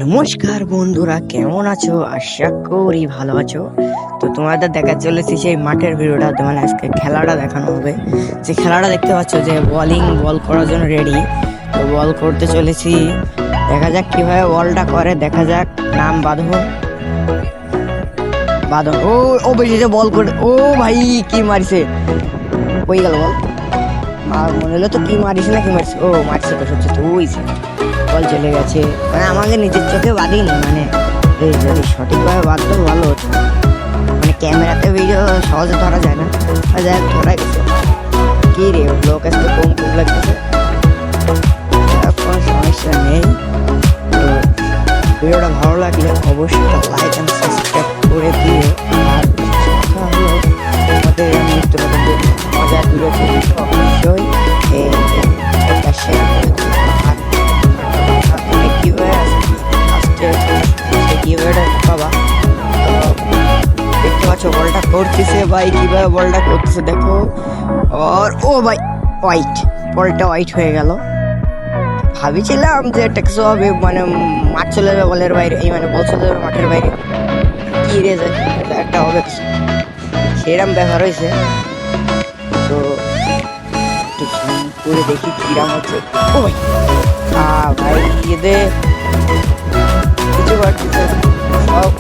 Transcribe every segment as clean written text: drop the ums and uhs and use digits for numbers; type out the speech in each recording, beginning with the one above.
নমস্কার বন্ধুরা, কেমন আছো? আশা করি ভালো আছো। তো তোমাদের দেখা চলেছি সেই মাঠের ভিডিওটা, মানে আজকে খেলাটা দেখানো হবে। যে খেলাটা দেখতে পাচ্ছ, যে বল করার জন্য রেডি। তো বল করতে চলেছি, দেখা যাক কিভাবে বলটা করে, দেখা যাক। নাম বাঁধো ও ও বেশি যে বল করে, ও ভাই কি মারিছে, হয়ে গেল বল। মনে হলো তো কি মারিস না কি মারিস, ও মারছে তো, সত্যি তো হয়েছে, বল চলে গেছে। মানে আমাকে নিজের চোখে বাঁধিনি, মানে যদি সঠিকভাবে বাঁধতো ভালো হতো। মানে ক্যামেরাতে ভিডিও সহজে ধরা যায় না, যাই হোক ধরা গেছে। কি রে লোক আজকে কম লাগতেছে, কোনো সমস্যা নেই। তো ভিডিওটা ভালো লাগলে অবশ্যই লাইক অ্যান্ড সাবস্ক্রাইব করে দিও। আর কথা হলো, আমাদের নিত্য নতুন মজার ভিডিও অবশ্যই একটা শেয়ার করে দিও। বাবা দেখতে পাচ্ছ বলটা করতেছে ভাই, কিভাবে বলটা করতেছে দেখো। আর ও ভাই হোয়াইট, বলটা হোয়াইট হয়ে গেল। ভাবিছিলাম যে একটা কিছু হবে, মানে মাঠ চলে যাবে বলের বাইরে, এই মানে বল চলে যাবে মাঠের বাইরে, কি রে একটা হবে কিছু, সেরকম ব্যাপার হয়েছে। তো একটু করে দেখি কিরাম হচ্ছে। ও ভাই ভাই এদের কিছু করতেছে সব,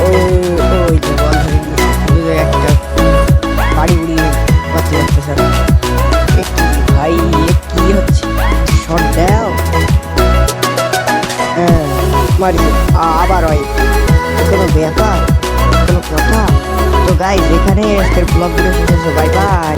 ওই যে বল ধরে একটা বাড়ি উড়িয়ে বাচ্চা লাগতেছে না। ভাই কি হচ্ছে, শট দাও, হ্যাঁ মারি আবার হয়, কোনো ব্যাপার, কোনো কথা। তো গাইস এখানে আজকের ব্লগ ভিডিও শেষ হচ্ছে, বাই বাই।